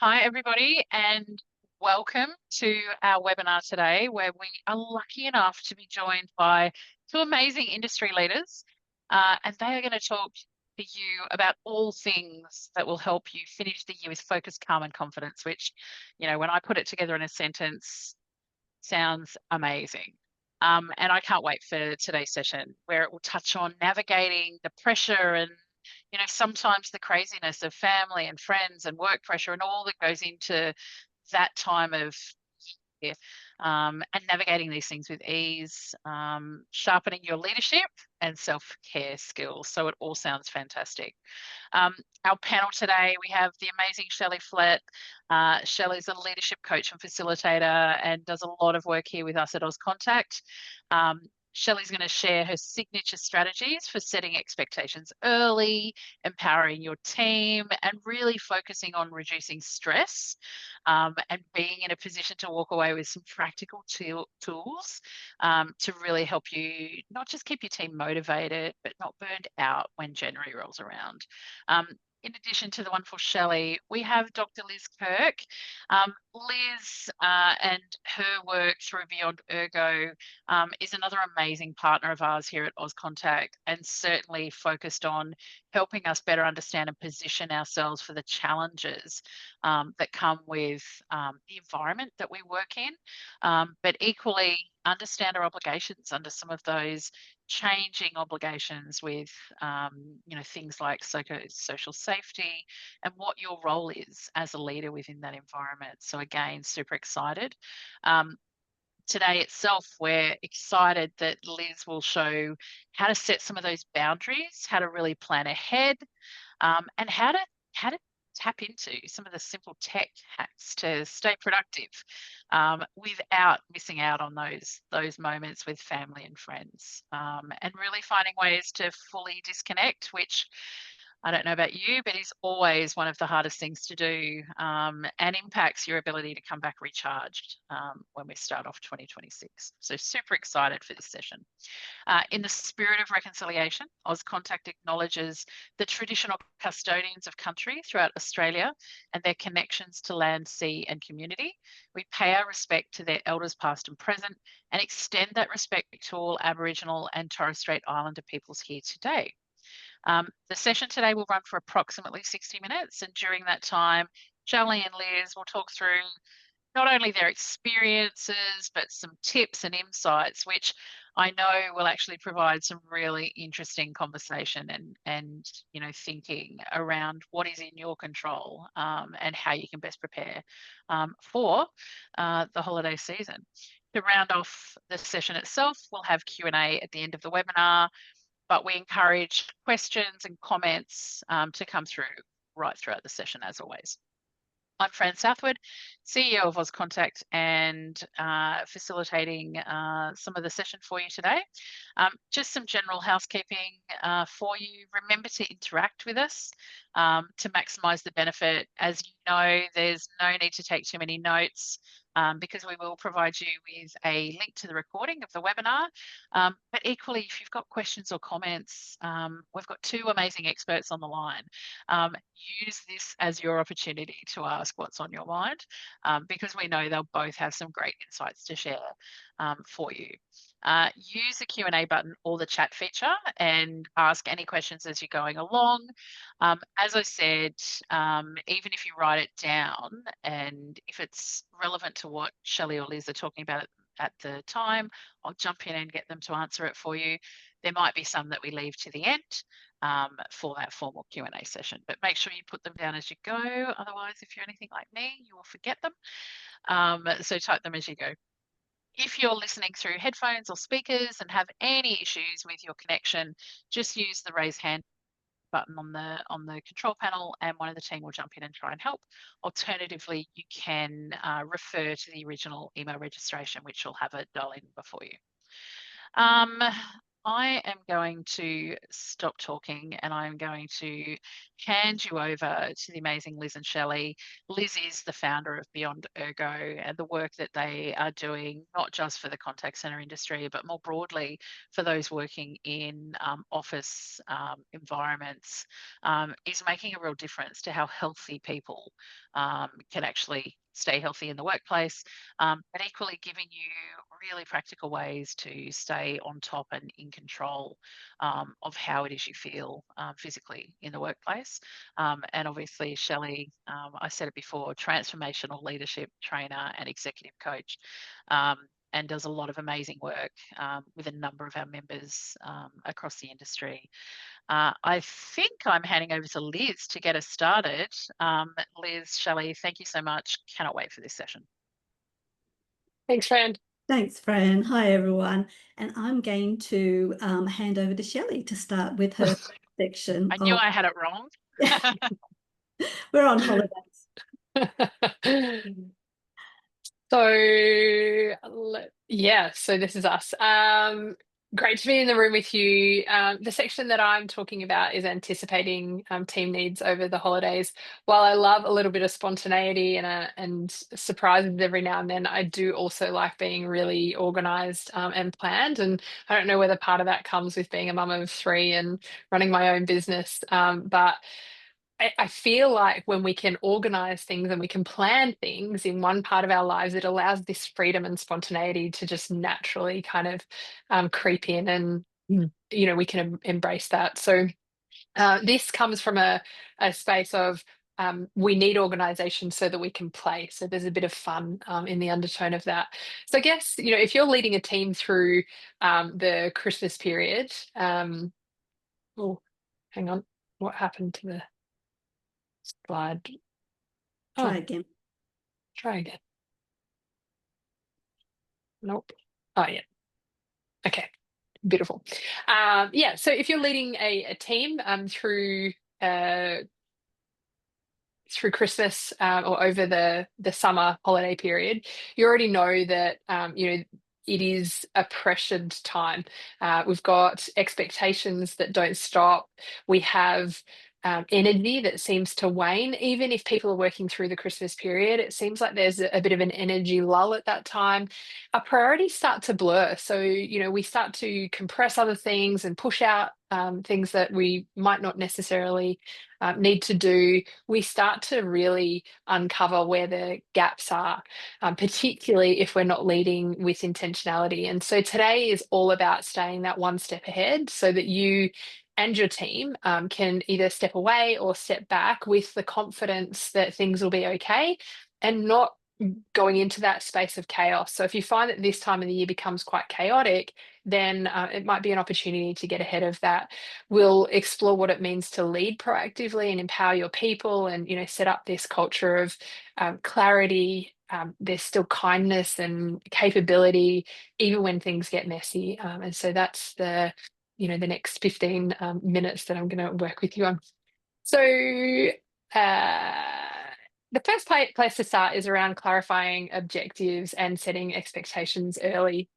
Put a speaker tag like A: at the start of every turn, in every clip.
A: Hi, everybody, and welcome to our webinar today, where we are lucky enough to be joined by two amazing industry leaders, and they are going to talk to you about all things that will help you finish the year with focus, calm, and confidence, which, when I put it together in a sentence, sounds amazing. And I can't wait for today's session, where it will touch on navigating the pressure and sometimes the craziness of family and friends and work pressure and all that goes into that time of year, and navigating these things with ease, sharpening your leadership and self-care skills. So it all sounds fantastic. Our panel today, we have the amazing Shelley Flett. Shelley's a leadership coach and facilitator and does a lot of work here with us at Auscontact. Shelley's going to share her signature strategies for setting expectations early, empowering your team, and really focusing on reducing stress, and being in a position to walk away with some practical tools to really help you not just keep your team motivated, but not burned out when January rolls around. In addition to the wonderful Shelley, we have Dr. Liz Kirk. Liz and her work through Beyond Ergo is another amazing partner of ours here at Auscontact, and certainly focused on helping us better understand and position ourselves for the challenges that come with the environment that we work in, but equally understand our obligations under some of those changing obligations with things like social safety and what your role is as a leader within that environment. So again, super excited. Today itself, we're excited that Liz will show how to set some of those boundaries, how to really plan ahead, and how to tap into some of the simple tech hacks to stay productive, without missing out on those moments with family and friends, and really finding ways to fully disconnect, which I don't know about you, but it's always one of the hardest things to do, and impacts your ability to come back recharged when we start off 2026. So super excited for this session. In the spirit of reconciliation, Auscontact acknowledges the traditional custodians of country throughout Australia and their connections to land, sea and community. We pay our respect to their elders past and present and extend that respect to all Aboriginal and Torres Strait Islander peoples here today. The session today will run for approximately 60 minutes, and during that time, Shelley and Liz will talk through not only their experiences, but some tips and insights, which I know will actually provide some really interesting conversation and thinking around what is in your control, and how you can best prepare for the holiday season. To round off the session itself, we'll have Q&A at the end of the webinar, but we encourage questions and comments to come through right throughout the session, as always. I'm Fran Southwood, CEO of Auscontact, and facilitating some of the session for you today. Just some general housekeeping for you. Remember to interact with us to maximise the benefit. As you know, there's no need to take too many notes, because we will provide you with a link to the recording of the webinar. But equally, if you've got questions or comments, we've got two amazing experts on the line. Use this as your opportunity to ask what's on your mind, because we know they'll both have some great insights to share for you. Use the Q&A button or the chat feature and ask any questions as you're going along. As I said, even if you write it down and if it's relevant to what Shelley or Liz are talking about at the time, I'll jump in and get them to answer it for you. There might be some that we leave to the end for that formal Q&A session, but make sure you put them down as you go. Otherwise, if you're anything like me, you will forget them. So type them as you go. If you're listening through headphones or speakers and have any issues with your connection, just use the raise hand button on the control panel and one of the team will jump in and try and help. Alternatively, you can refer to the original email registration, which will have a dial-in before you. I am going to stop talking and I'm going to hand you over to the amazing Liz and Shelley. Liz is the founder of Beyond Ergo and the work that they are doing, not just for the contact center industry, but more broadly for those working in office environments, is making a real difference to how healthy people can actually stay healthy in the workplace, but equally giving you really practical ways to stay on top and in control of how it is you feel physically in the workplace. And obviously, Shelley, I said it before, transformational leadership trainer and executive coach. And does a lot of amazing work with a number of our members across the industry. I think I'm handing over to Liz to get us started. Liz, Shelley, thank you so much. Cannot wait for this session.
B: Thanks, Fran.
C: Thanks, Fran. Hi, everyone. And I'm going to hand over to Shelley to start with her section.
A: I knew I had it wrong.
C: We're on holidays.
B: So this is us. Great to be in the room with you. The section that I'm talking about is anticipating team needs over the holidays. While I love a little bit of spontaneity and surprises every now and then, I do also like being really organised and planned. And I don't know whether part of that comes with being a mum of 3 and running my own business, but I feel like when we can organize things and we can plan things in one part of our lives, it allows this freedom and spontaneity to just naturally kind of creep in, and we can embrace that. So this comes from a space of we need organization so that we can play. So there's a bit of fun in the undertone of that. So I guess, if you're leading a team through the Christmas period, oh, hang on, what happened to the slide?
C: Try again.
B: Try again. Nope. Oh, yeah. Okay. Beautiful. Yeah. So if you're leading a team through Christmas or over the summer holiday period, you already know that it is a pressured time. We've got expectations that don't stop. We have energy that seems to wane. Even if people are working through the Christmas period, it seems like there's a bit of an energy lull at that time. Our priorities start to blur. So, we start to compress other things and push out things that we might not necessarily need to do. We start to really uncover where the gaps are, particularly if we're not leading with intentionality. And so today is all about staying that one step ahead so that you and your team can either step away or step back with the confidence that things will be okay and not going into that space of chaos. So if you find that this time of the year becomes quite chaotic, then it might be an opportunity to get ahead of that. We'll explore what it means to lead proactively and empower your people and, set up this culture of clarity. There's still kindness and capability, even when things get messy. And so that's the next 15 minutes that I'm going to work with you on. So the first place to start is around clarifying objectives and setting expectations early.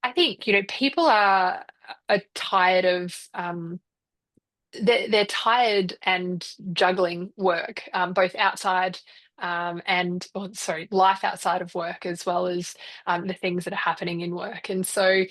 B: I think, people are tired of they're tired and juggling work, both outside life outside of work, as well as the things that are happening in work. And so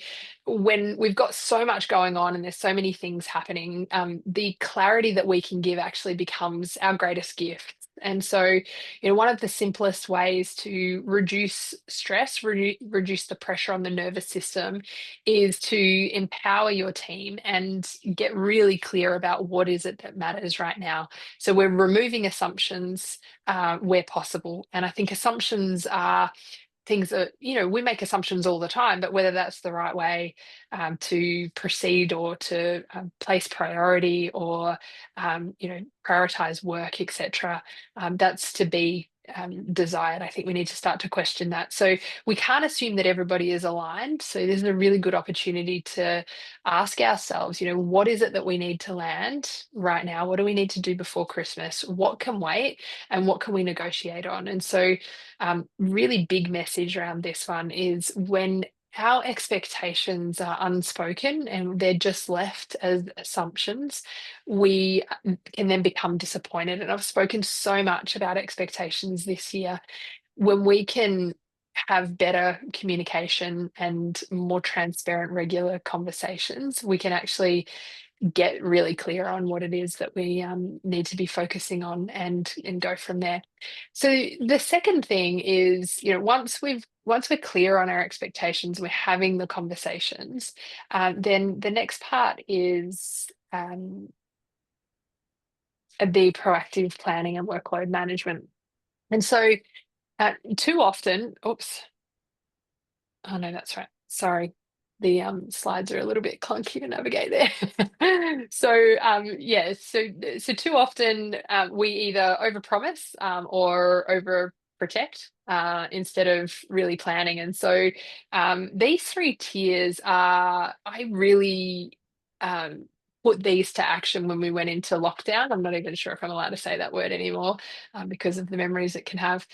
B: when we've got so much going on and there's so many things happening, the clarity that we can give actually becomes our greatest gift. And so, one of the simplest ways to reduce stress, reduce the pressure on the nervous system, is to empower your team and get really clear about what is it that matters right now. So we're removing assumptions where possible. And I think assumptions are things that, we make assumptions all the time, but whether that's the right way to proceed or to place priority or, prioritize work, etc., that's to be desired. I think we need to start to question that. So we can't assume that everybody is aligned. So this is a really good opportunity to ask ourselves, what is it that we need to land right now? What do we need to do before Christmas? What can wait? And what can we negotiate on? And so really big message around this one is when our expectations are unspoken and they're just left as assumptions, we can then become disappointed. And I've spoken so much about expectations this year. When we can have better communication and more transparent, regular conversations, we can actually get really clear on what it is that we need to be focusing on and go from there. So the second thing is, once we're clear on our expectations, we're having the conversations. Then the next part is the proactive planning and workload management. And so too often, oops, oh no, that's right. Sorry. The slides are a little bit clunky to navigate there. So yeah, so too often we either overpromise or overprotect instead of really planning. And so these three tiers are, I really put these to action when we went into lockdown. I'm not even sure if I'm allowed to say that word anymore because of the memories it can have.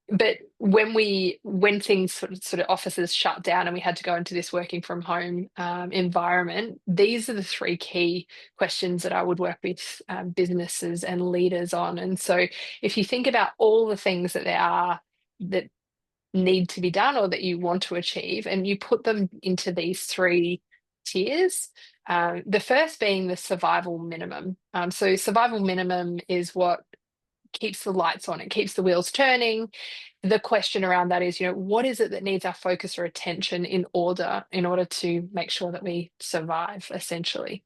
B: But when things sort of offices shut down and we had to go into this working from home environment, these are the three key questions that I would work with businesses and leaders on. And so if you think about all the things that there are that need to be done or that you want to achieve, and you put them into these three tiers, the first being the survival minimum. So survival minimum is what keeps the lights on, it keeps the wheels turning. The question around that is, what is it that needs our focus or attention in order to make sure that we survive, essentially.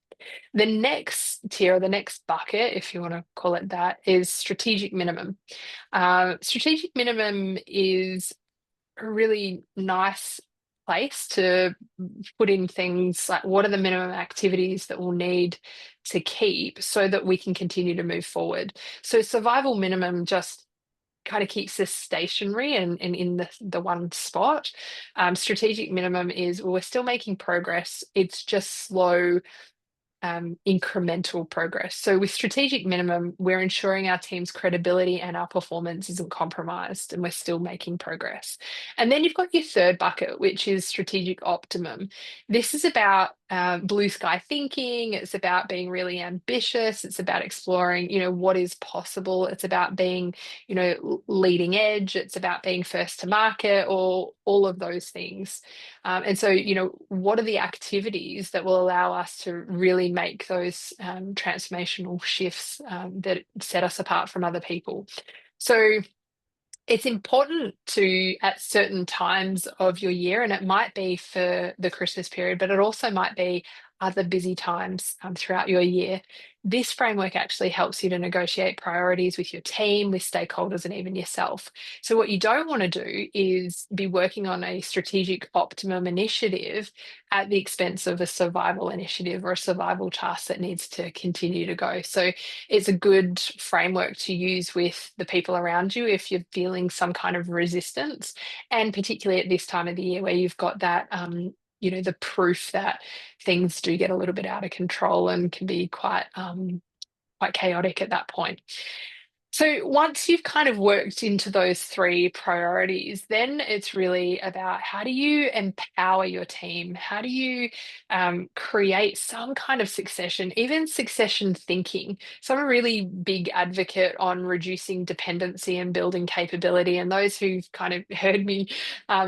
B: The next tier, or the next bucket, if you want to call it that, is strategic minimum. Strategic minimum is a really nice place to put in things like, what are the minimum activities that we'll need to keep so that we can continue to move forward. So survival minimum just kind of keeps us stationary and in the one spot. Strategic minimum is, well, we're still making progress, it's just slow, incremental progress. So with strategic minimum, we're ensuring our team's credibility and our performance isn't compromised, and we're still making progress. And then you've got your third bucket, which is strategic optimum. This is about blue sky thinking. It's about being really ambitious. It's about exploring, what is possible. It's about being, leading edge. It's about being first to market, or all of those things. And so, what are the activities that will allow us to really make those transformational shifts that set us apart from other people? So it's important to, at certain times of your year, and it might be for the Christmas period, but it also might be other busy times throughout your year. This framework actually helps you to negotiate priorities with your team, with stakeholders, and even yourself. So what you don't want to do is be working on a strategic optimum initiative at the expense of a survival initiative or a survival task that needs to continue to go. So it's a good framework to use with the people around you if you're feeling some kind of resistance, and particularly at this time of the year where you've got that the proof that things do get a little bit out of control and can be quite chaotic at that point. So once you've kind of worked into those three priorities, then it's really about, how do you empower your team? How do you create some kind of succession, even succession thinking? So I'm a really big advocate on reducing dependency and building capability. And those who've kind of heard me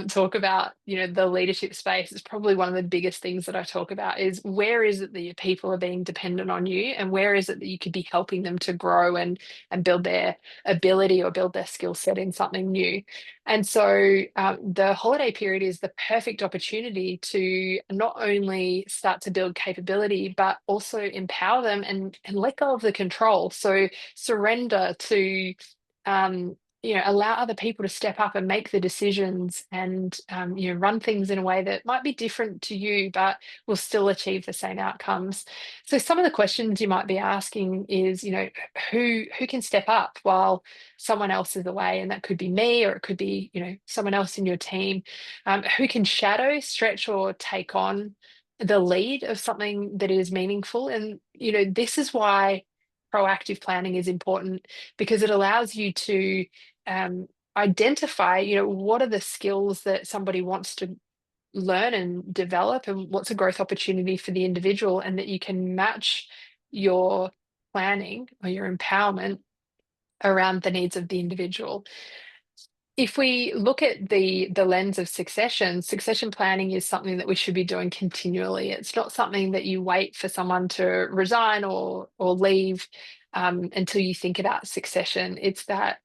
B: talk about, the leadership space, is probably one of the biggest things that I talk about, is where is it that your people are being dependent on you, and where is it that you could be helping them to grow and build their ability or build their skill set in something new. And so the holiday period is the perfect opportunity to not only start to build capability, but also empower them and let go of the control. So surrender to allow other people to step up and make the decisions, and run things in a way that might be different to you, but will still achieve the same outcomes. So some of the questions you might be asking is, who can step up while someone else is away? And that could be me, or it could be, someone else in your team. Who can shadow, stretch, or take on the lead of something that is meaningful? And, this is why proactive planning is important, because it allows you to identify, what are the skills that somebody wants to learn and develop, and what's a growth opportunity for the individual, and that you can match your planning or your empowerment around the needs of the individual. If we look at the lens of succession planning is something that we should be doing continually. It's not something that you wait for someone to resign or leave until you think about succession. It's that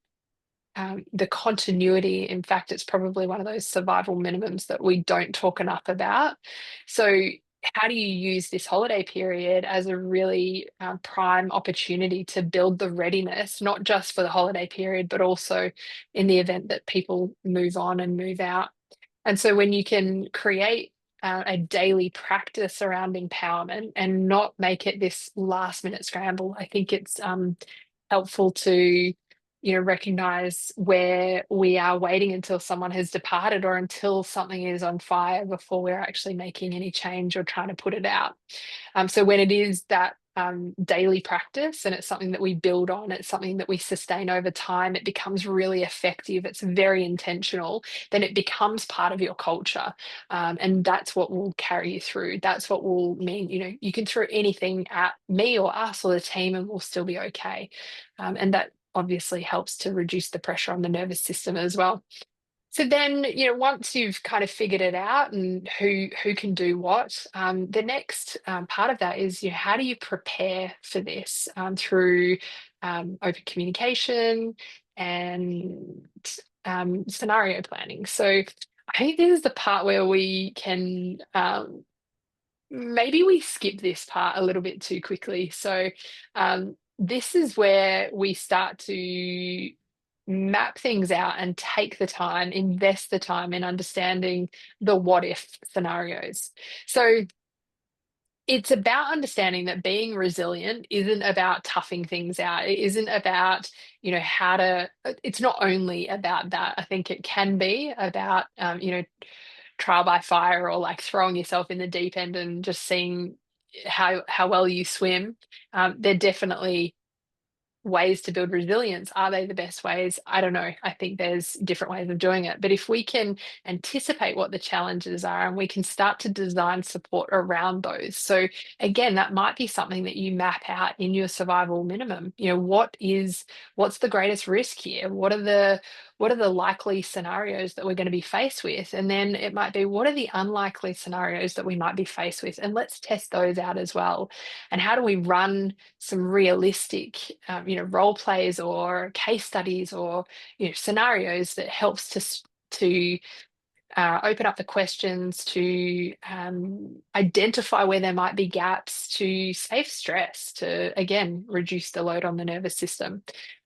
B: the continuity. In fact, it's probably one of those survival minimums that we don't talk enough about. So, how do you use this holiday period as a really prime opportunity to build the readiness, not just for the holiday period, but also in the event that people move on and move out? And so, when you can create a daily practice around empowerment and not make it this last minute scramble, I think it's helpful to recognize where we are waiting until someone has departed or until something is on fire before we're actually making any change or trying to put it out. So when it is that daily practice and it's something that we build on, it's something that we sustain over time, it becomes really effective, it's very intentional, then it becomes part of your culture. And that's what will carry you through. That's what will mean, you can throw anything at me or us or the team and we'll still be okay. And that obviously helps to reduce the pressure on the nervous system as well. So then, once you've kind of figured it out and who can do what, the next part of that is, how do you prepare for this through open communication and scenario planning. So I think this is the part where we can maybe we skip this part a little bit too quickly. So this is where we start to map things out and take the time, invest the time in understanding the what if scenarios. So it's about understanding that being resilient isn't about toughing things out. It isn't about, how to, it's not only about that. I think it can be about, trial by fire or like throwing yourself in the deep end and just seeing how well you swim. They're definitely ways to build resilience. Are they the best ways? I don't know. I think there's different ways of doing it. But if we can anticipate what the challenges are and we can start to design support around those. So again, that might be something that you map out in your survival minimum. What's the greatest risk here? What are the likely scenarios that we're going to be faced with? And then it might be, what are the unlikely scenarios that we might be faced with? And let's test those out as well. And how do we run some realistic, role plays or case studies or, scenarios that helps to open up the questions, to identify where there might be gaps, to save stress, to, again, reduce the load on the nervous system.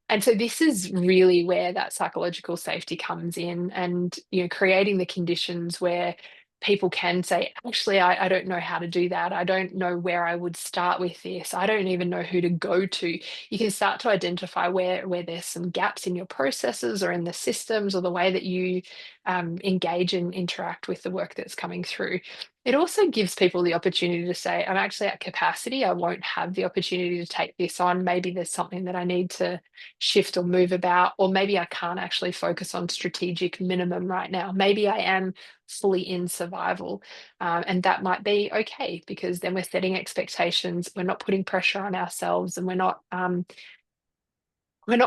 B: And so this is really where that psychological safety comes in, and creating the conditions where people can say, actually, I don't know how to do that. I don't know where I would start with this. I don't even know who to go to. You can start to identify where there's some gaps in your processes or in the systems or the way that you engage and interact with the work that's coming through. It also gives people the opportunity to say, I'm actually at capacity. I won't have the opportunity to take this on. Maybe there's something that I need to shift or move about, or maybe I can't actually focus on strategic minimum right now. Maybe I am fully in survival. And that might be okay, because then we're setting expectations. We're not putting pressure on ourselves, and we're not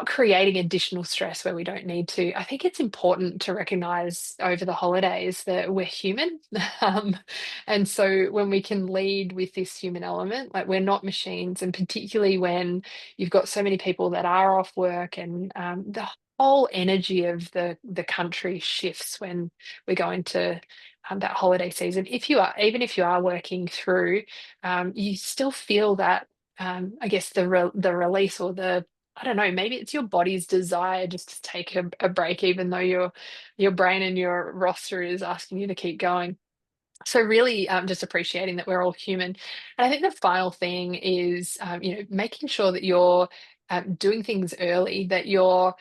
B: creating additional stress where we don't need to. I think it's important to recognize over the holidays that we're human. And so when we can lead with this human element, like we're not machines, and particularly when you've got so many people that are off work, and the whole energy of the country shifts when we go into that holiday season. Even if you are working through, you still feel that, I guess, the release, or I don't know, maybe it's your body's desire just to take a break, even though your brain and your roster is asking you to keep going. So really, just appreciating that we're all human. And I think the final thing is, making sure that you're doing things early, that you're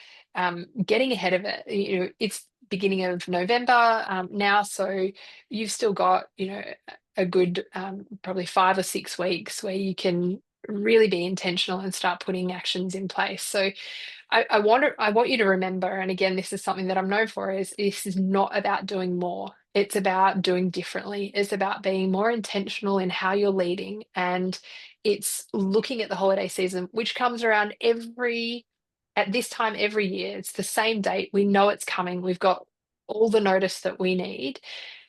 B: getting ahead of it. It's beginning of November now, so you've still got, a good probably 5 or 6 weeks where you can really be intentional and start putting actions in place. So I want you to remember, and again, this is something that I'm known for, is this is not about doing more. It's about doing differently. It's about being more intentional in how you're leading. And it's looking at the holiday season, which comes around at this time every year. It's the same date. We know it's coming. We've got all the notice that we need.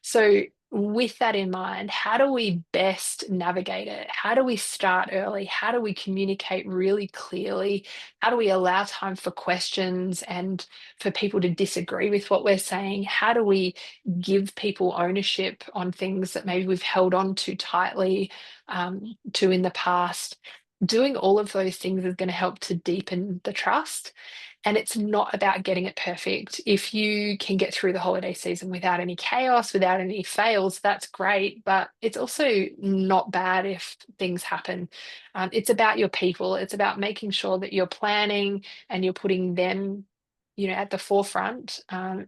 B: So, with that in mind, how do we best navigate it? How do we start early? How do we communicate really clearly? How do we allow time for questions and for people to disagree with what we're saying? How do we give people ownership on things that maybe we've held on too tightly to in the past? Doing all of those things is going to help to deepen the trust. And it's not about getting it perfect. If you can get through the holiday season without any chaos, without any fails, that's great. But it's also not bad if things happen. It's about your people. It's about making sure that you're planning and you're putting them, at the forefront.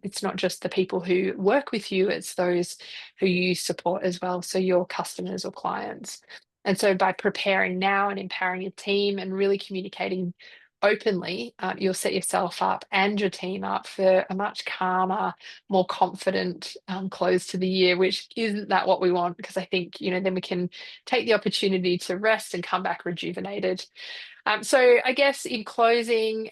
B: It's not just the people who work with you, it's those who you support as well. So your customers or clients. And so by preparing now and empowering your team and really communicating openly, you'll set yourself up and your team up for a much calmer, more confident close to the year, which isn't that what we want? Because I think, then we can take the opportunity to rest and come back rejuvenated. So I guess in closing,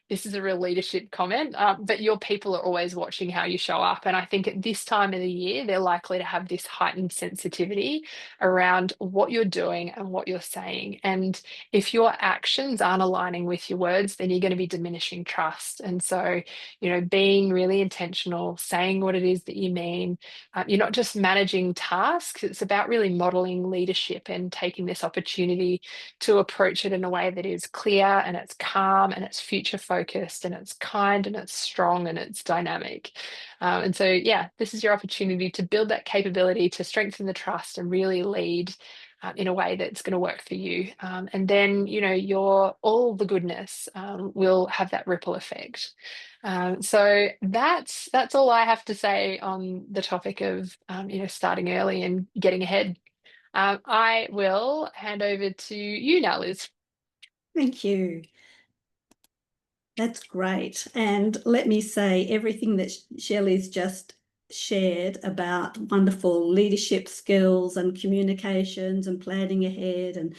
B: this is a real leadership comment, but your people are always watching how you show up. And I think at this time of the year, they're likely to have this heightened sensitivity around what you're doing and what you're saying. And if your actions aren't aligning with your words, then you're going to be diminishing trust. And so, being really intentional, saying what it is that you mean, you're not just managing tasks, it's about really modeling leadership and taking this opportunity to approach it in a way that is clear and it's calm and it's future focused and it's kind and it's strong and it's dynamic. And so, this is your opportunity to build that capability to strengthen the trust and really lead in a way that's going to work for you. And then, your all the goodness will have that ripple effect. So that's all I have to say on the topic of starting early and getting ahead. I will hand over to you now, Liz.
C: Thank you. That's great. And let me say, everything that Shelley's just shared about wonderful leadership skills and communications and planning ahead and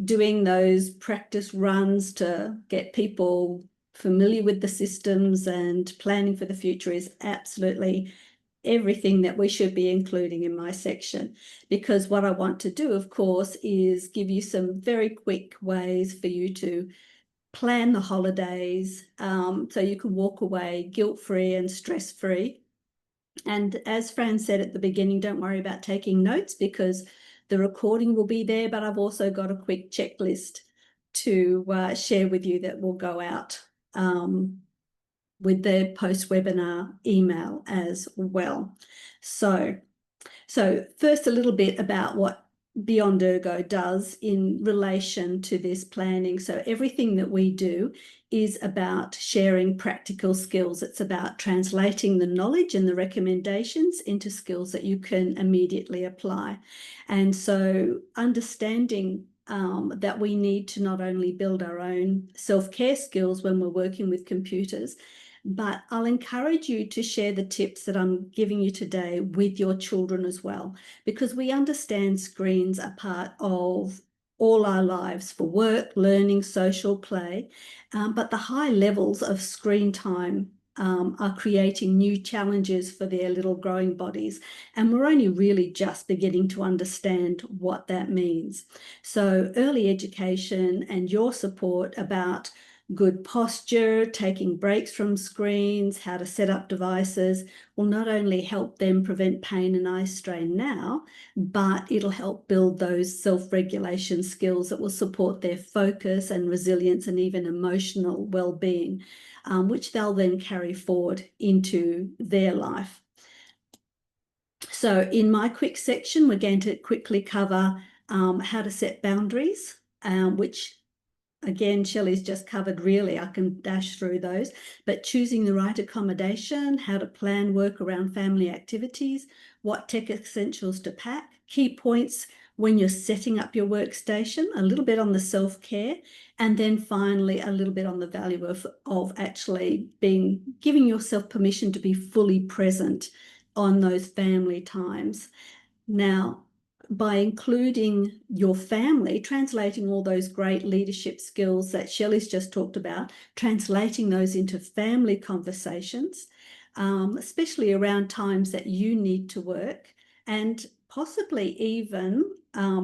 C: doing those practice runs to get people familiar with the systems and planning for the future is absolutely everything that we should be including in my section, because what I want to do, of course, is give you some very quick ways for you to plan the holidays so you can walk away guilt-free and stress-free. And as Fran said at the beginning, don't worry about taking notes because the recording will be there, but I've also got a quick checklist to share with you that will go out with the post-webinar email as well. So first, a little bit about what Beyond Ergo does in relation to this planning. So everything that we do is about sharing practical skills. It's about translating the knowledge and the recommendations into skills that you can immediately apply. And so understanding that we need to not only build our own self-care skills when we're working with computers, but I'll encourage you to share the tips that I'm giving you today with your children as well, because we understand screens are part of all our lives for work, learning, social play, but the high levels of screen time are creating new challenges for their little growing bodies. And we're only really just beginning to understand what that means. So early education and your support about good posture, taking breaks from screens, how to set up devices will not only help them prevent pain and eye strain now, but it'll help build those self-regulation skills that will support their focus and resilience and even emotional well-being, which they'll then carry forward into their life. So in my quick section, we're going to quickly cover how to set boundaries, which again, Shelley's just covered really. I can dash through those, but choosing the right accommodation, how to plan work around family activities, what tech essentials to pack, key points when you're setting up your workstation, a little bit on the self-care, and then finally a little bit on the value of actually giving yourself permission to be fully present on those family times. Now, by including your family, translating all those great leadership skills that Shelley's just talked about, translating those into family conversations, especially around times that you need to work, and possibly even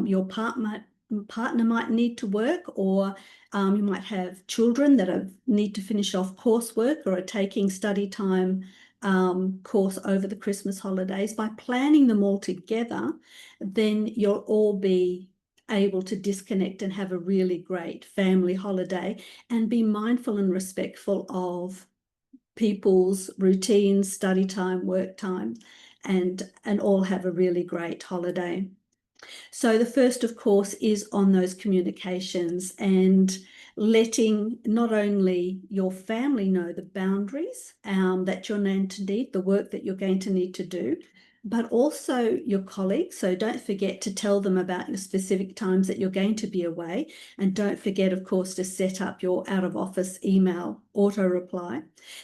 C: your partner might need to work, or you might have children that need to finish off coursework or are taking study time course over the Christmas holidays. By planning them all together, then you'll all be able to disconnect and have a really great family holiday and be mindful and respectful of people's routines, study time, work time, and all have a really great holiday. So the first, of course, is on those communications and letting not only your family know the boundaries that you're going to need, the work that you're going to need to do, but also your colleagues. So don't forget to tell them about your specific times that you're going to be away. And don't forget, of course, to set up your out-of-office email auto reply,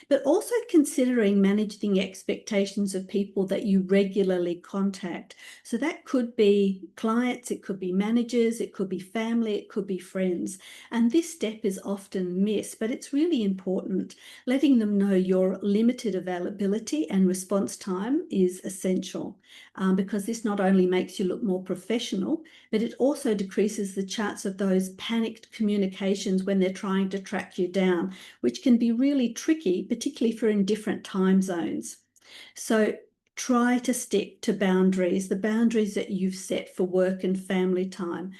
C: but also considering managing expectations of people that you regularly contact. So that could be clients, it could be managers, it could be family, it could be friends. And this step is often missed, but it's really important. Letting them know your limited availability and response time is essential, because this not only makes you look more professional, but it also decreases the chance of those panicked communications when they're trying to track you down, which can be really tricky, particularly for in different time zones. So try to stick to boundaries, the boundaries that you've set for work and family time.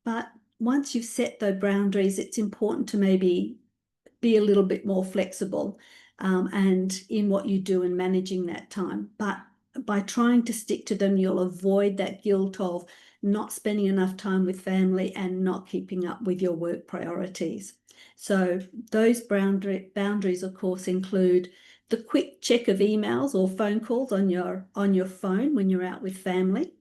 C: But once you've set those boundaries, it's important to maybe be a little bit more flexible and in what you do in managing that time. But by trying to stick to them, you'll avoid that guilt of not spending enough time with family and not keeping up with your work priorities. So those boundaries, of course, include the quick check of emails or phone calls on your phone when you're out with family,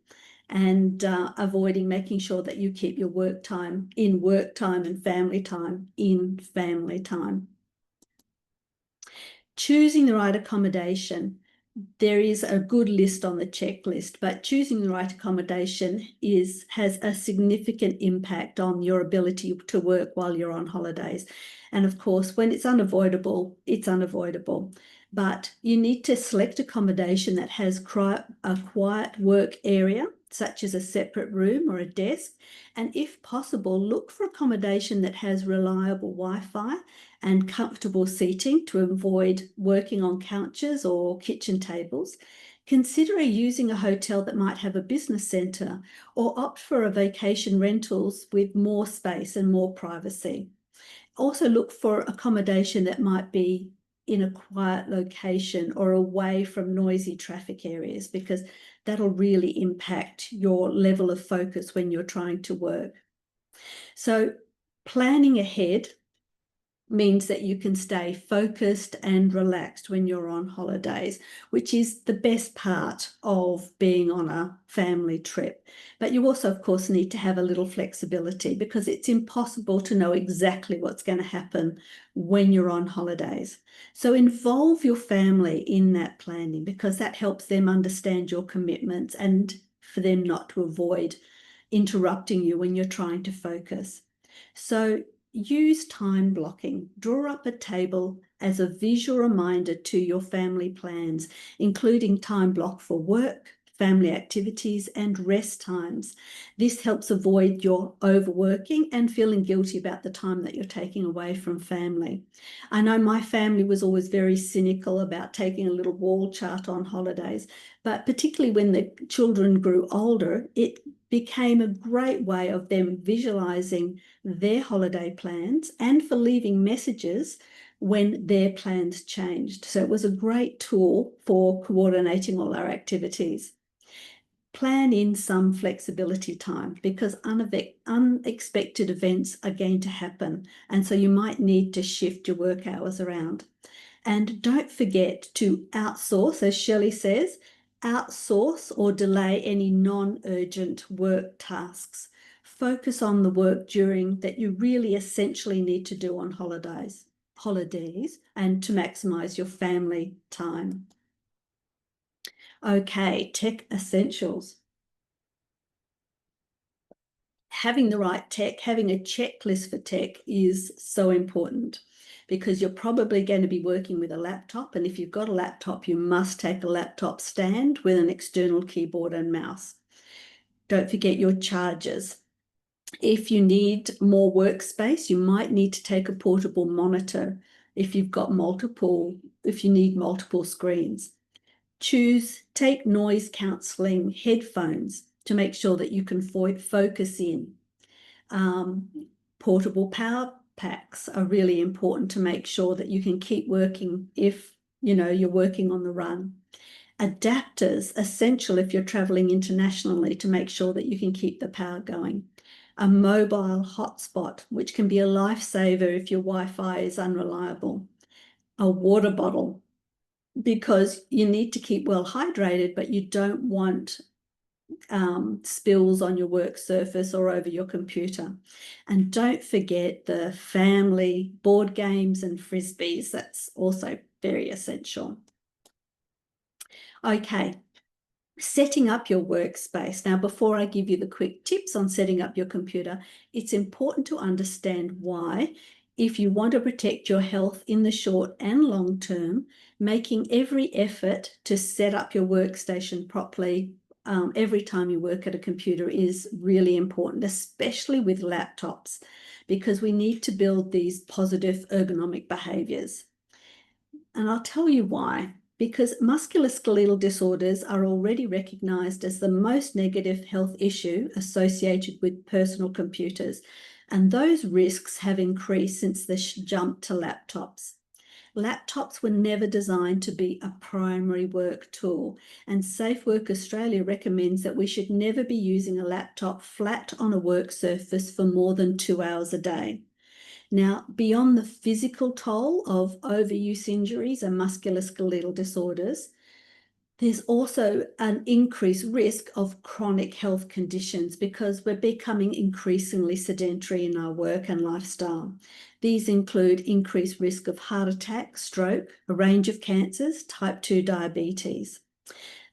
C: and avoiding making sure that you keep your work time in work time and family time in family time. Choosing the right accommodation. There is a good list on the checklist, but choosing the right accommodation has a significant impact on your ability to work while you're on holidays. And of course, when it's unavoidable, it's unavoidable. But you need to select accommodation that has a quiet work area, such as a separate room or a desk. And if possible, look for accommodation that has reliable Wi-Fi and comfortable seating to avoid working on couches or kitchen tables. Consider using a hotel that might have a business centre, or opt for a vacation rentals with more space and more privacy. Also look for accommodation that might be in a quiet location or away from noisy traffic areas, because that'll really impact your level of focus when you're trying to work. So planning ahead means that you can stay focused and relaxed when you're on holidays, which is the best part of being on a family trip. But you also, of course, need to have a little flexibility, because it's impossible to know exactly what's going to happen when you're on holidays. So involve your family in that planning, because that helps them understand your commitments and for them not to avoid interrupting you when you're trying to focus. So use time blocking. Draw up a table as a visual reminder to your family plans, including time block for work, family activities, and rest times. This helps avoid your overworking and feeling guilty about the time that you're taking away from family. I know my family was always very cynical about taking a little wall chart on holidays, but particularly when the children grew older, it became a great way of them visualizing their holiday plans and for leaving messages when their plans changed. So it was a great tool for coordinating all our activities. Plan in some flexibility time, because unexpected events are going to happen, and so you might need to shift your work hours around. And don't forget to outsource, as Shelley says, Outsource or delay any non-urgent work tasks. Focus on the work that you really essentially need to do on holidays, and to maximize your family time. Okay, tech essentials. Having the right tech, having a checklist for tech is so important, because you're probably going to be working with a laptop, and if you've got a laptop, you must take a laptop stand with an external keyboard and mouse. Don't forget your chargers. If you need more workspace, you might need to take a portable monitor if you need multiple screens. Take noise cancelling headphones to make sure that you can focus in. Portable power packs are really important to make sure that you can keep working if you're working on the run. Adapters, essential if you're traveling internationally, to make sure that you can keep the power going. A mobile hotspot, which can be a lifesaver if your Wi-Fi is unreliable. A water bottle, because you need to keep well hydrated, but you don't want spills on your work surface or over your computer. And don't forget the family board games and frisbees. That's also very essential. Okay, setting up your workspace. Now, before I give you the quick tips on setting up your computer, it's important to understand why, if you want to protect your health in the short and long term, making every effort to set up your workstation properly every time you work at a computer is really important, especially with laptops, because we need to build these positive ergonomic behaviors. And I'll tell you why. Because musculoskeletal disorders are already recognised as the most negative health issue associated with personal computers, and those risks have increased since the jump to laptops. Laptops were never designed to be a primary work tool, and Safe Work Australia recommends that we should never be using a laptop flat on a work surface for more than 2 hours a day. Now, beyond the physical toll of overuse injuries and musculoskeletal disorders, there's also an increased risk of chronic health conditions, because we're becoming increasingly sedentary in our work and lifestyle. These include increased risk of heart attack, stroke, a range of cancers, type 2 diabetes.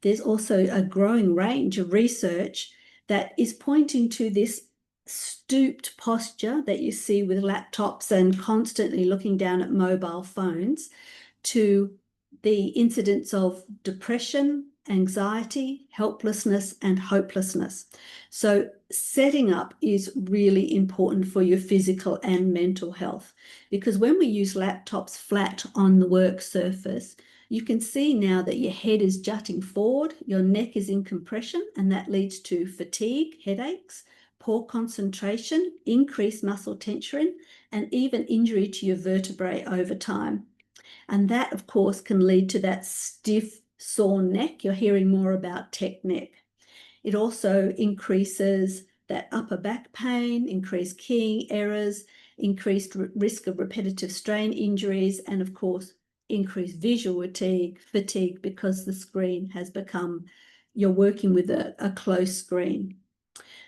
C: There's also a growing range of research that is pointing to this stooped posture that you see with laptops and constantly looking down at mobile phones, to the incidence of depression, anxiety, helplessness, and hopelessness. So setting up is really important for your physical and mental health, because when we use laptops flat on the work surface, you can see now that your head is jutting forward, your neck is in compression, and that leads to fatigue, headaches, poor concentration, increased muscle tension, and even injury to your vertebrae over time. And that, of course, can lead to that stiff, sore neck. You're hearing more about tech neck. It also increases that upper back pain, increased keying errors, increased risk of repetitive strain injuries, and of course, increased visual fatigue, because the screen has become, you're working with a close screen.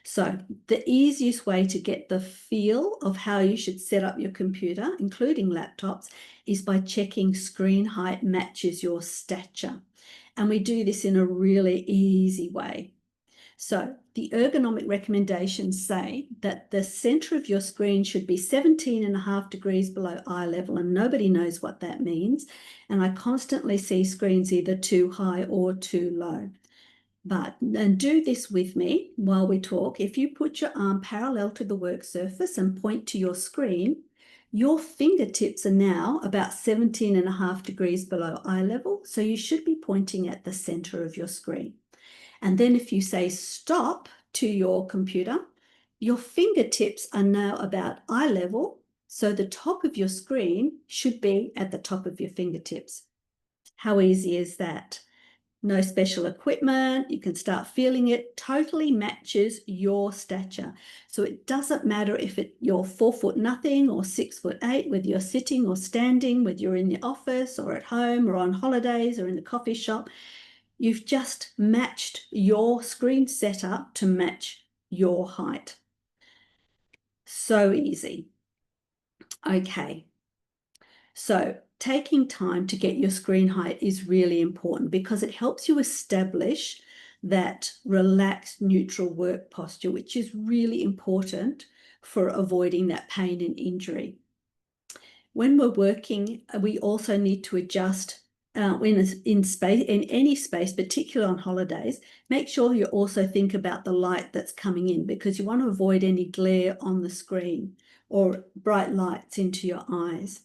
C: So the easiest way to get the feel of how you should set up your computer, including laptops, is by checking screen height matches your stature. And we do this in a really easy way. So the ergonomic recommendations say that the center of your screen should be 17.5 degrees below eye level, and nobody knows what that means. And I constantly see screens either too high or too low. And do this with me while we talk. If you put your arm parallel to the work surface and point to your screen, your fingertips are now about 17.5 degrees below eye level. So you should be pointing at the center of your screen. And then if you say stop to your computer, your fingertips are now about eye level. So the top of your screen should be at the top of your fingertips. How easy is that? No special equipment, you can start feeling it, totally matches your stature. So it doesn't matter if you're 4 foot nothing or 6'8", whether you're sitting or standing, whether you're in the office or at home or on holidays or in the coffee shop. You've just matched your screen setup to match your height. So easy. Okay. So taking time to get your screen height is really important because it helps you establish that relaxed, neutral work posture, which is really important for avoiding that pain and injury. When we're working, we also need to adjust in any space, particularly on holidays. Make sure you also think about the light that's coming in, because you want to avoid any glare on the screen or bright lights into your eyes.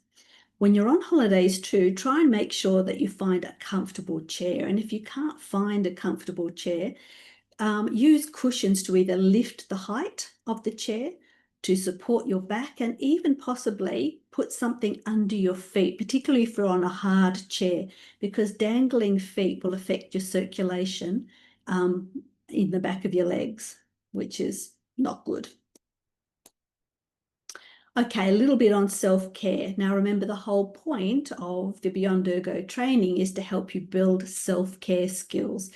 C: When you're on holidays too, try and make sure that you find a comfortable chair. And if you can't find a comfortable chair, use cushions to either lift the height of the chair, to support your back, and even possibly put something under your feet, particularly if you're on a hard chair, because dangling feet will affect your circulation in the back of your legs, which is not good. Okay, a little bit on self-care. Now, remember, the whole point of the Beyond Ergo training is to help you build self-care skills,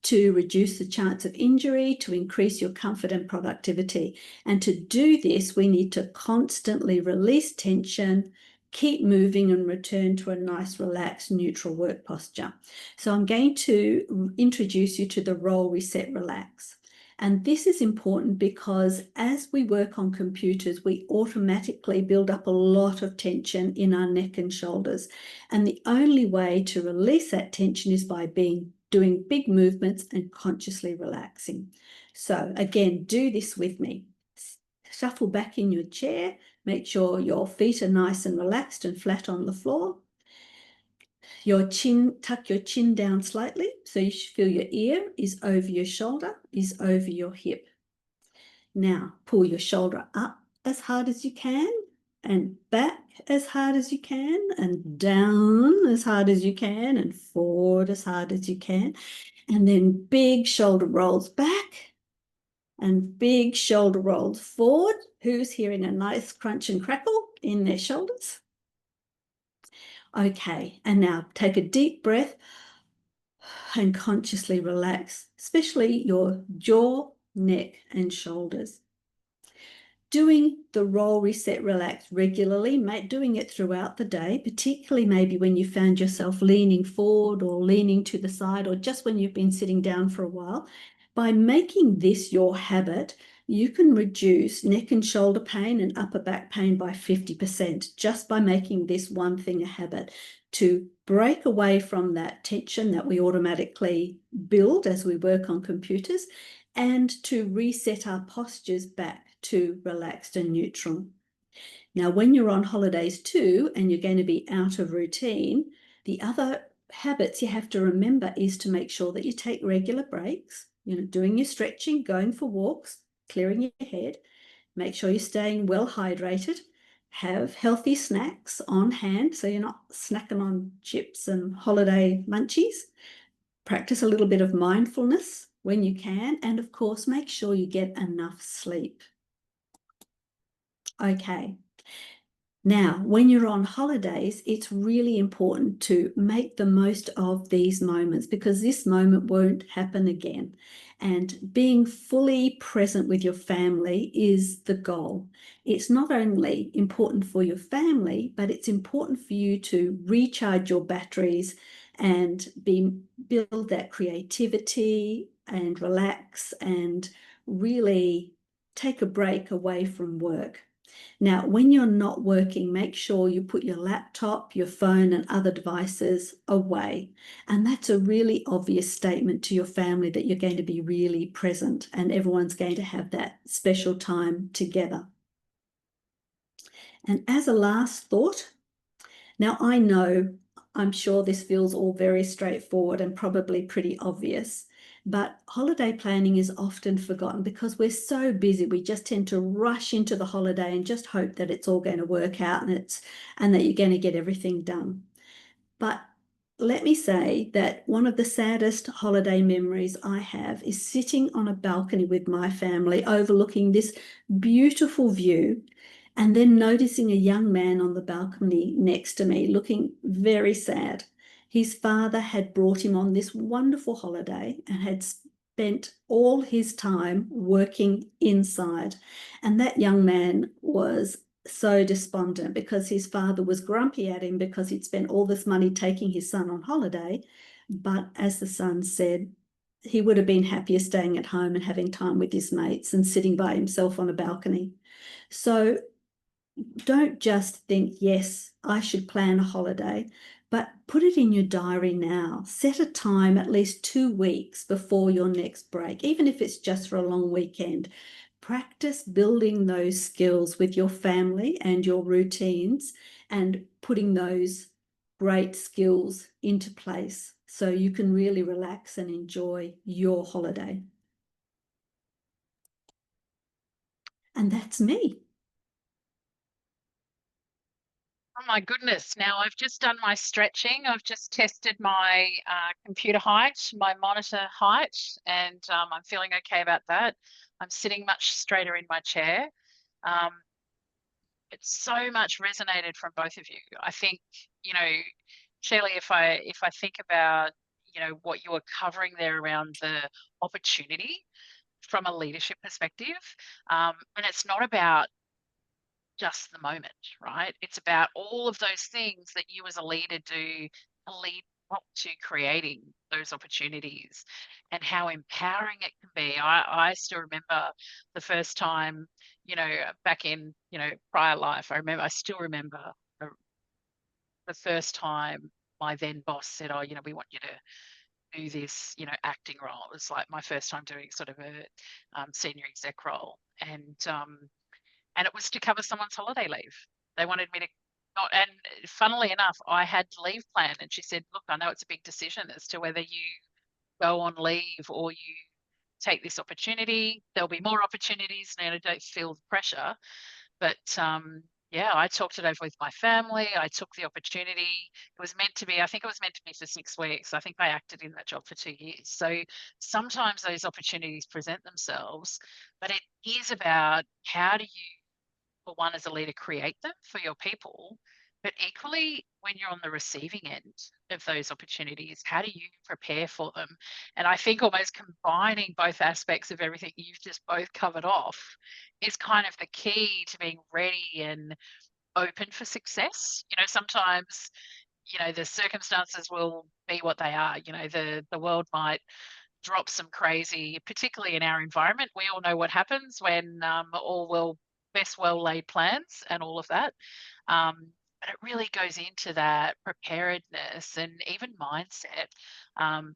C: to reduce the chance of injury, to increase your comfort and productivity. And to do this, we need to constantly release tension, keep moving, and return to a nice, relaxed, neutral work posture. So I'm going to introduce you to the roll, reset, relax. And this is important because as we work on computers, we automatically build up a lot of tension in our neck and shoulders. And the only way to release that tension is by doing big movements and consciously relaxing. So again, do this with me. Shuffle back in your chair. Make sure your feet are nice and relaxed and flat on the floor. Tuck your chin down slightly so you feel your ear is over your shoulder, is over your hip. Now pull your shoulder up as hard as you can, and back as hard as you can, and down as hard as you can, and forward as hard as you can. And then big shoulder rolls back and big shoulder rolls forward. Who's hearing a nice crunch and crackle in their shoulders? Okay, and now take a deep breath and consciously relax, especially your jaw, neck, and shoulders. Doing the roll, reset, relax regularly, doing it throughout the day, particularly maybe when you found yourself leaning forward or leaning to the side, or just when you've been sitting down for a while. By making this your habit, you can reduce neck and shoulder pain and upper back pain by 50% just by making this one thing a habit, to break away from that tension that we automatically build as we work on computers, and to reset our postures back to relaxed and neutral. Now, when you're on holidays too, and you're going to be out of routine, the other habits you have to remember is to make sure that you take regular breaks, doing your stretching, going for walks, clearing your head, make sure you're staying well hydrated, have healthy snacks on hand so you're not snacking on chips and holiday munchies, practice a little bit of mindfulness when you can, and of course, make sure you get enough sleep. Okay. Now, when you're on holidays, it's really important to make the most of these moments, because this moment won't happen again. And being fully present with your family is the goal. It's not only important for your family, but it's important for you to recharge your batteries and build that creativity and relax and really take a break away from work. Now, when you're not working, make sure you put your laptop, your phone, and other devices away. And that's a really obvious statement to your family that you're going to be really present and everyone's going to have that special time together. And as a last thought, now I'm sure this feels all very straightforward and probably pretty obvious, but holiday planning is often forgotten because we're so busy. We just tend to rush into the holiday and just hope that it's all going to work out and that you're going to get everything done. But let me say that one of the saddest holiday memories I have is sitting on a balcony with my family overlooking this beautiful view, and then noticing a young man on the balcony next to me looking very sad. His father had brought him on this wonderful holiday and had spent all his time working inside. And that young man was so despondent because his father was grumpy at him because he'd spent all this money taking his son on holiday. But as the son said, he would have been happier staying at home and having time with his mates and sitting by himself on a balcony. So don't just think, yes, I should plan a holiday, but put it in your diary now. Set a time at least 2 weeks before your next break, even if it's just for a long weekend. Practice building those skills with your family and your routines and putting those great skills into place so you can really relax and enjoy your holiday. And that's me.
A: Oh my goodness. Now I've just done my stretching. I've just tested my computer height, my monitor height, and I'm feeling okay about that. I'm sitting much straighter in my chair. Um, it's so much resonated from both of you. I think, you know, Shelley, if I think about, you know, what you were covering there around the opportunity from a leadership perspective, and it's not about just the moment, right? It's about all of those things that you as a leader do to lead up to creating those opportunities and how empowering it can be. I still remember the first time, you know, back in, you know, prior life, I still remember the first time my then boss said, oh, you know, we want you to do this, you know, acting role. It was like my first time doing sort of a senior exec role. And it was to cover someone's holiday leave. They wanted me to not, and funnily enough, I had leave planned. And she said, look, I know it's a big decision as to whether you go on leave or you take this opportunity. There'll be more opportunities, and I don't feel the pressure. But yeah, I talked it over with my family. I took the opportunity. It was meant to be, I think it was meant to be for 6 weeks. I think I acted in that job for 2 years. So sometimes those opportunities present themselves, but it is about how do you, for one, as a leader, create them for your people, but equally when you're on the receiving end of those opportunities, how do you prepare for them? And I think almost combining both aspects of everything you've just both covered off is kind of the key to being ready and open for success. You know, sometimes, you know, the circumstances will be what they are. You know, the world might drop some crazy, particularly in our environment. We all know what happens when best well laid plans and all of that. But it really goes into that preparedness and even mindset,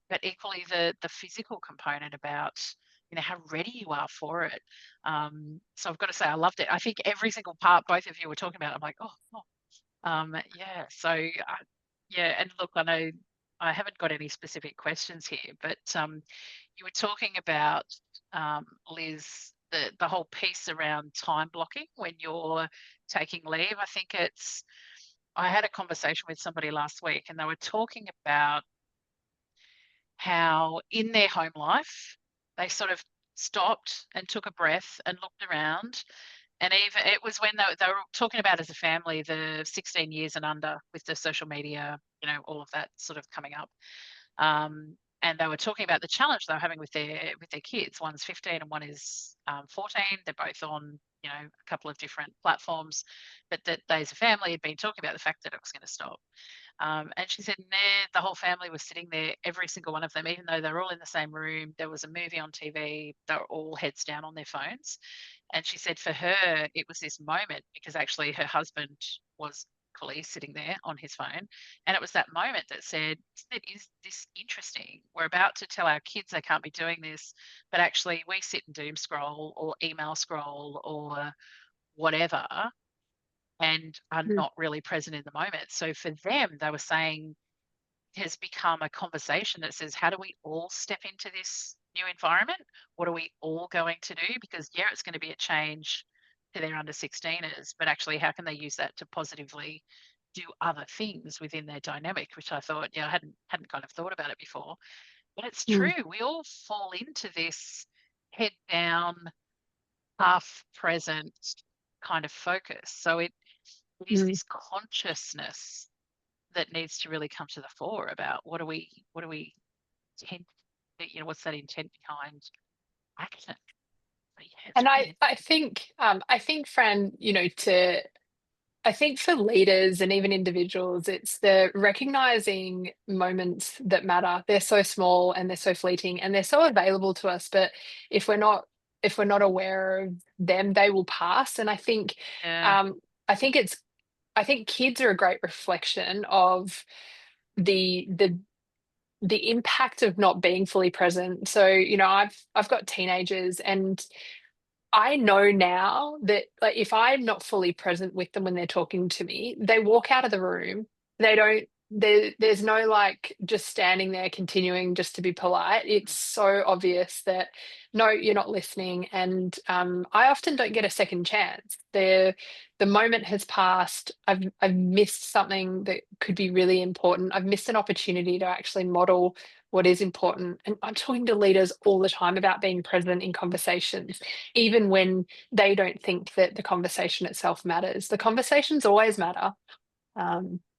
A: but equally the physical component about, you know, how ready you are for it. So I've got to say, I loved it. I think every single part both of you were talking about, I'm like, yeah. So yeah, and look, I know I haven't got any specific questions here, but you were talking about, Liz, the whole piece around time blocking when you're taking leave. I had a conversation with somebody last week and they were talking about how in their home life, they sort of stopped and took a breath and looked around. And even it was when they were talking about as a family, the 16 years and under with the social media, you know, all of that sort of coming up. And they were talking about the challenge they were having with their kids. One's 15 and one is 14. They're both on, you know, a couple of different platforms, but that they as a family had been talking about the fact that it was going to stop. And she said, the whole family was sitting there, every single one of them, even though they were all in the same room. There was a movie on TV. They were all heads down on their phones. And she said for her, it was this moment because actually her husband was equally sitting there on his phone. And it was that moment that said, is this interesting? We're about to tell our kids they can't be doing this, but actually we sit and doom scroll or email scroll or whatever and are not really present in the moment. So for them, they were saying it has become a conversation that says, how do we all step into this new environment? What are we all going to do? Because yeah, it's going to be a change to their under 16ers, but actually how can they use that to positively do other things within their dynamic, which I thought, yeah, I hadn't kind of thought about it before. But it's true. We all fall into this head down, half present kind of focus. So it is this consciousness that needs to really come to the fore about what do we tend, what's that intent behind action. But yeah, it's
B: And
A: really
B: I think, Fran, I think for leaders and even individuals, it's the recognizing moments that matter. They're so small and they're so fleeting and they're so available to us. But if we're not aware of them, they will pass. And
A: yeah,
B: um, I think kids are a great reflection of the the the impact of not being fully present. So, I've got teenagers, and I know now that, like, if I'm not fully present with them when they're talking to me, they walk out of the room. They don't there's no like just standing there continuing just to be polite. It's so obvious that no, you're not listening. And I often don't get a second chance. The moment has passed. I've missed something that could be really important. I've missed an opportunity to actually model what is important. And I'm talking to leaders all the time about being present in conversations, even when they don't think that the conversation itself matters. The conversations always matter.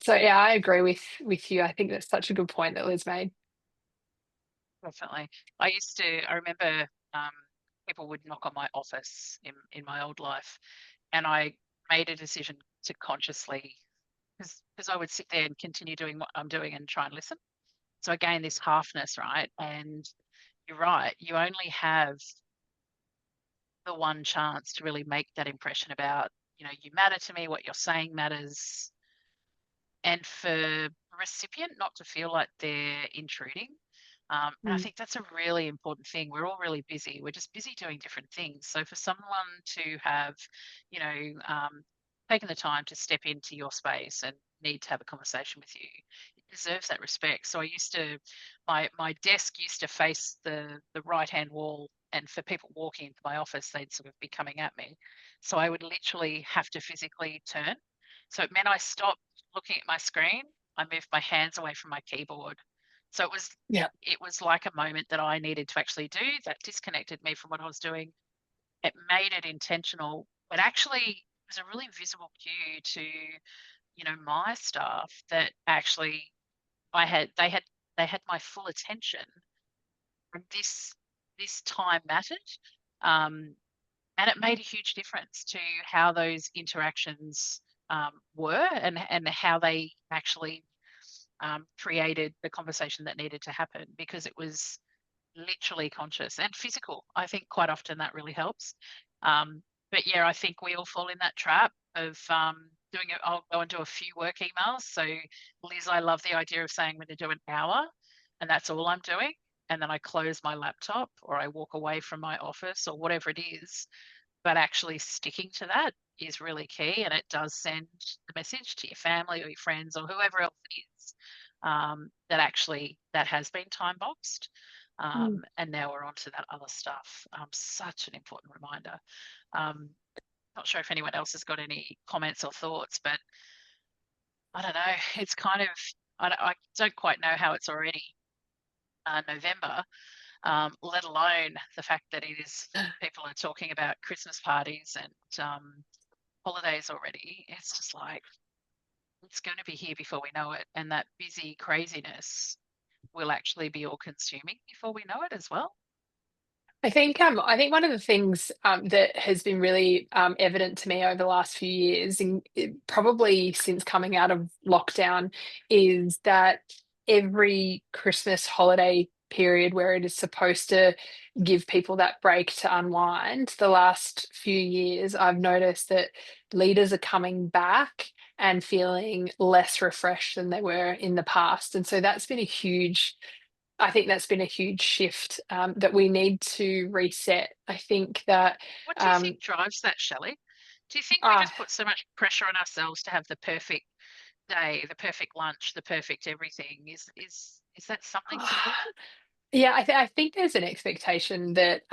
B: So yeah, I agree with you. I think that's such a good point that Liz made.
A: definitely. I remember people would knock on my office in my old life, and I made a decision to consciously, because I would sit there and continue doing what I'm doing and try and listen. So I gained this halfness, right? And you're right, you only have the one chance to really make that impression about, you matter to me, what you're saying matters, and for the recipient not to feel like they're intruding. And I
B: Mm.
A: think that's a really important thing. We're all really busy. We're just busy doing different things. So for someone to have, you know, um, taken the time to step into your space and need to have a conversation with you, it deserves that respect. So I used to, my desk used to face the right hand wall, and for people walking into my office, they'd sort of be coming at me. So I would literally have to physically turn. So it meant I stopped looking at my screen. I moved my hands away from my keyboard. So
B: Yeah.
A: it was like a moment that I needed to actually do that disconnected me from what I was doing. It made it intentional, but actually it was a really visible cue to, my staff that actually I had they had my full attention, and this time mattered. Um, and it made a huge difference to how those interactions were, and how they actually created the conversation that needed to happen, because it was literally conscious and physical. I think quite often that really helps. But yeah, I think we all fall in that trap of doing it. I'll go and do a few work emails. So Liz, I love the idea of saying I'm going to do an hour, and that's all I'm doing. And then I close my laptop or I walk away from my office or whatever it is. But actually sticking to that is really key, and it does send the message to your family or your friends or whoever else it is, that actually that has been time boxed.
B: Mm.
A: And now we're on to that other stuff. Such an important reminder. Um, Not sure if anyone else has got any comments or thoughts, but I don't know. It's kind of, I don't quite know how it's already November, let alone the fact that it is, people are talking about Christmas parties and holidays already. It's just like, it's going to be here before we know it. And that busy craziness will actually be all consuming before we know it as well.
B: I think one of the things that has been really evident to me over the last few years, and probably since coming out of lockdown, is that every Christmas holiday period where it is supposed to give people that break to unwind, the last few years, I've noticed that leaders are coming back and feeling less refreshed than they were in the past. And so I think that's been a huge shift that we need to reset. I think that
A: What do you
B: um,
A: think drives that, Shelley? Do you think we
B: uh,
A: just put so much pressure on ourselves to have the perfect day, the perfect lunch, the perfect everything? Is that something to do with it?
B: yeah, I think there's an expectation that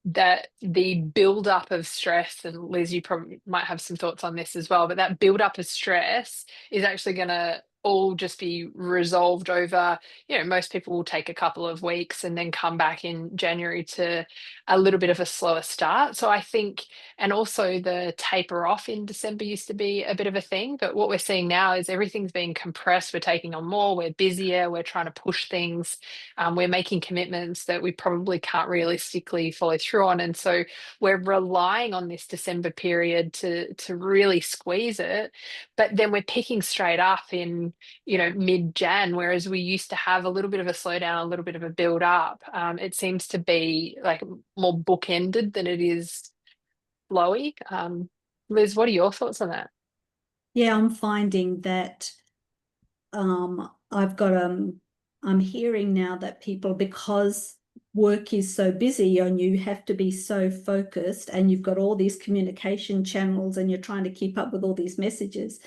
B: that the build up of stress, and Liz, you probably might have some thoughts on this as well, but that build up of stress is actually going to all just be resolved over, most people will take a couple of weeks and then come back in January to a little bit of a slower start. So I think, and also the taper off in December used to be a bit of a thing, but what we're seeing now is everything's being compressed. We're taking on more, we're busier, we're trying to push things, we're making commitments that we probably can't realistically follow through on. And so we're relying on this December period to really squeeze it, but then we're picking straight up in mid-Jan, whereas we used to have a little bit of a slowdown, a little bit of a build up. It seems to be like more bookended than it is flowy. Liz, what are your thoughts on that?
C: Yeah, I'm finding that I've got I'm hearing now that people, because work is so busy and you have to be so focused and you've got all these communication channels and you're trying to keep up with all these messages,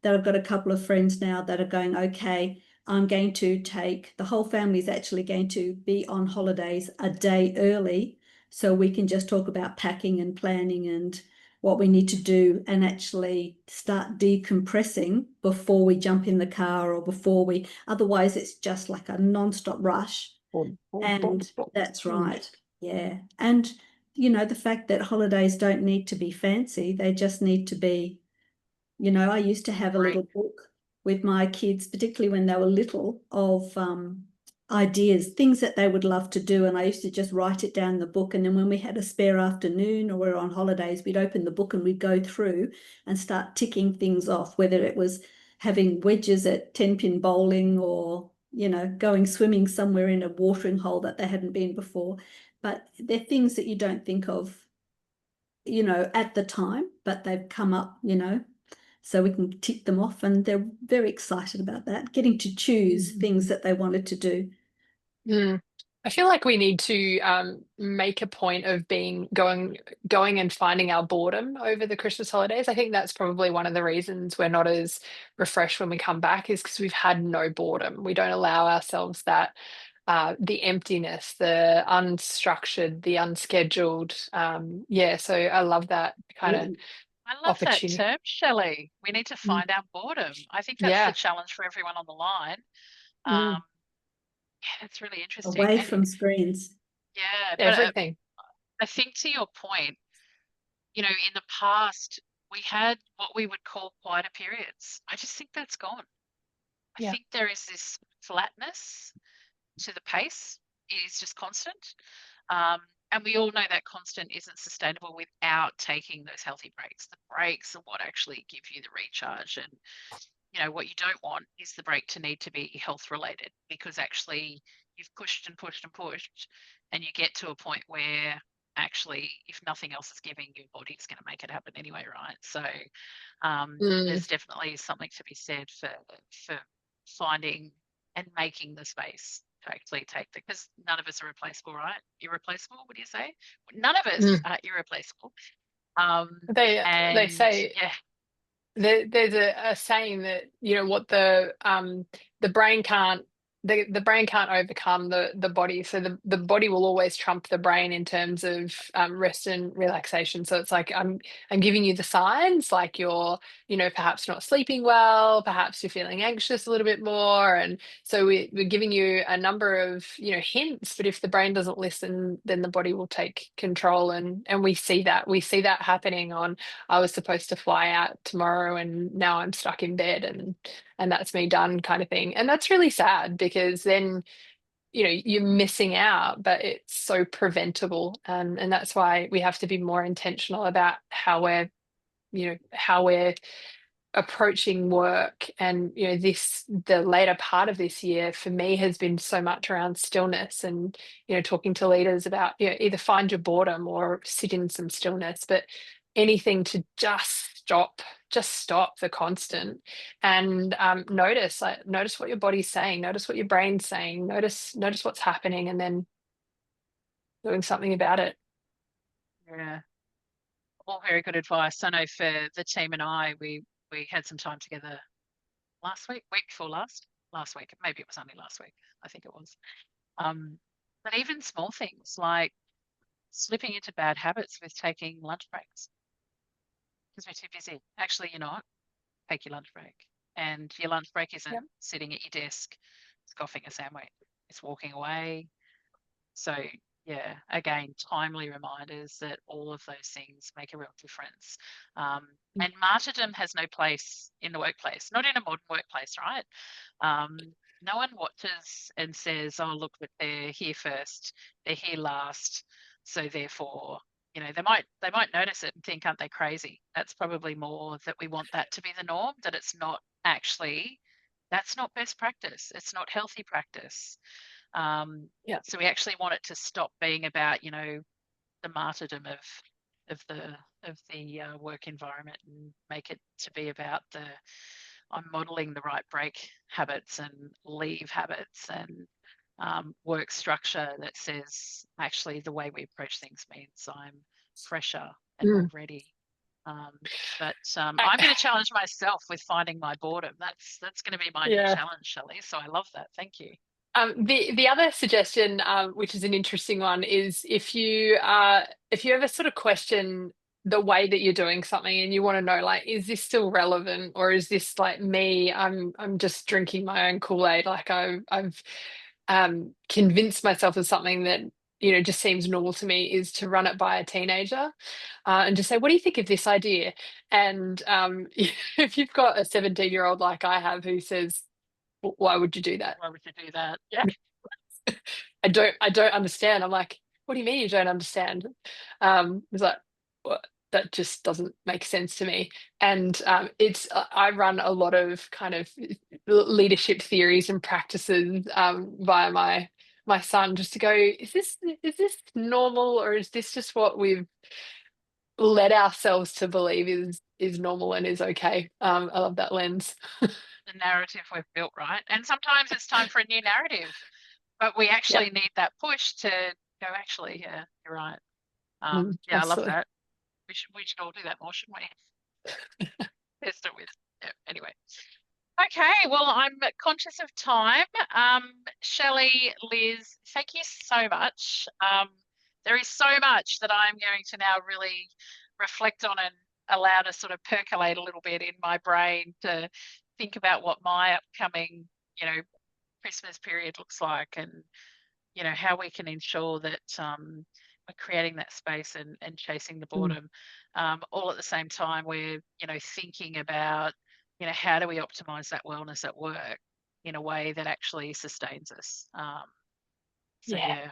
C: that I've got a couple of friends now that are going, okay, I'm going to take, the whole family is actually going to be on holidays a day early so we can just talk about packing and planning and what we need to do and actually start decompressing before we jump in the car or before we, otherwise it's just like a non-stop rush. And that's right. Yeah. And, the fact that holidays don't need to be fancy, they just need to be, I used to have a
A: Right.
C: little book with my kids, particularly when they were little, of ideas, things that they would love to do. And I used to just write it down in the book. And then when we had a spare afternoon or we were on holidays, we'd open the book and we'd go through and start ticking things off, whether it was having wedges at 10-pin bowling or, going swimming somewhere in a watering hole that they hadn't been before. But they're things that you don't think of, at the time, but they've come up, so we can tick them off, and they're very excited about that, getting to choose things that they wanted to do.
B: Mm. I feel like we need to make a point of going and finding our boredom over the Christmas holidays. I think that's probably one of the reasons we're not as refreshed when we come back, is because we've had no boredom. We don't allow ourselves that the emptiness, the unstructured, the unscheduled. Yeah, so I love that kind of
A: I love that
B: opportunity.
A: term, Shelley. We need to
B: Mm.
A: find our boredom. I think that's the
B: Yeah.
A: challenge for everyone on the line.
B: Mm.
A: Yeah, that's really interesting.
C: Away
A: And
C: from screens.
A: yeah, but
B: Everything.
A: I think to your point, in the past, we had what we would call quieter periods. I just think that's gone. I
B: Yeah.
A: think there is this flatness to the pace. It is just constant. And we all know that constant isn't sustainable without taking those healthy breaks. The breaks are what actually give you the recharge. And, what you don't want is the break to need to be health related, because actually you've pushed and pushed and pushed, and you get to a point where actually, if nothing else is giving, your body's going to make it happen anyway, right? So
B: Mm.
A: there's definitely something to be said for finding and making the space to actually take the, because none of us are replaceable, right? Irreplaceable, what do you say? None of us
B: Mm.
A: are irreplaceable.
B: They
A: And
B: say
A: yeah,
B: there's a saying that what the brain can't, the brain can't overcome the body, so the body will always trump the brain in terms of rest and relaxation. So it's like I'm giving you the signs, like you're perhaps not sleeping well, perhaps you're feeling anxious a little bit more, and so we're giving you a number of hints. But if the brain doesn't listen, then the body will take control, and we see that happening on, I was supposed to fly out tomorrow and now I'm stuck in bed, and that's me done, kind of thing. And that's really sad, because then you're missing out, but it's so preventable. And that's why we have to be more intentional about how we're approaching work. And the later part of this year for me has been so much around stillness, and talking to leaders about either find your boredom or sit in some stillness, but anything to just stop the constant, and notice what your body's saying, notice what your brain's saying, notice what's happening, and then doing something about it.
A: yeah, all very good advice. I know for the team and I, we had some time together last week before last week. Maybe it was only last week. I think it was. But even small things like slipping into bad habits with taking lunch breaks because we're too busy. Actually, you're not. Take your lunch break. and your lunch break isn't
B: Yep.
A: sitting at your desk scoffing a sandwich. It's walking away. So yeah, again, timely reminders that all of those things make a real difference. And martyrdom has no place in the workplace, not in a modern workplace, right? No one watches and says, "Oh, look, but they're here first, they're here last, so therefore." They might notice it and think, aren't they crazy? That's probably more that we want that to be the norm, that it's not actually, that's not best practice. It's not healthy practice.
B: Yeah.
A: So we actually want it to stop being about, the martyrdom of the work environment, and make it to be about I'm modeling the right break habits and leave habits and work structure that says actually the way we approach things means I'm fresher and more ready. But I'm going to challenge myself with finding my boredom. That's going to be my new challenge, Shelley. So I love that. Thank you.
B: The other suggestion, which is an interesting one, is if you ever sort of question the way that you're doing something and you want to know, like, is this still relevant, or is this like me? I'm just drinking my own Kool-Aid. Like I've convinced myself of something that just seems normal to me, is to run it by a teenager and just say, what do you think of this idea? And if you've got a 17-year-old like I have who says, why would you do that?
A: Why would you do that? Yeah.
B: I don't understand. I'm like, what do you mean you don't understand? It's like, well, that just doesn't make sense to me. And I run a lot of kind of leadership theories and practices via my son, just to go, is this normal, or is this just what we've led ourselves to believe is normal and is okay? I love that lens.
A: The narrative we've built, right? And sometimes it's time for a new narrative, but we actually need that push to go, actually, yeah, you're right. Yeah,
B: Absolutely.
A: I love that. We should all do that more, shouldn't we? Test it with. Yeah, anyway. Okay, well, I'm conscious of time. Shelley, Liz, thank you so much. There is so much that I'm going to now really reflect on and allow to sort of percolate a little bit in my brain, to think about what my upcoming, Christmas period looks like, and, how we can ensure that we're creating that space and chasing the boredom. All at the same time, we're, thinking about, how do we optimize that wellness at work in a way that actually sustains us? Yeah,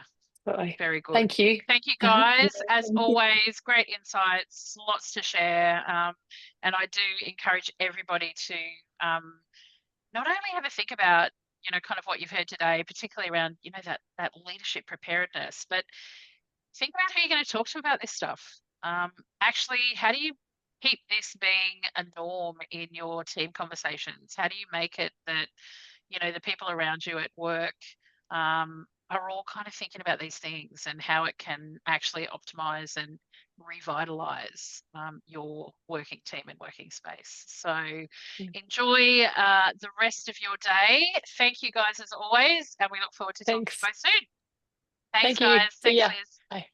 B: Absolutely.
A: very good.
B: Thank you.
A: Thank you, guys. As
C: Thank you.
A: always, great insights, lots to share. And I do encourage everybody to not only have a think about, kind of what you've heard today, particularly around, that leadership preparedness, but think about who you're going to talk to about this stuff. Actually, how do you keep this being a norm in your team conversations? How do you make it that, the people around you at work are all kind of thinking about these things, and how it can actually optimize and revitalize your working team and working space. So enjoy the rest of your day. Thank you, guys, as always, and we look forward to talking to you
B: Thanks.
A: both soon. Thanks,
B: Thank you.
A: guys.
B: See
A: Thanks,
B: ya.
A: Liz.
B: Bye.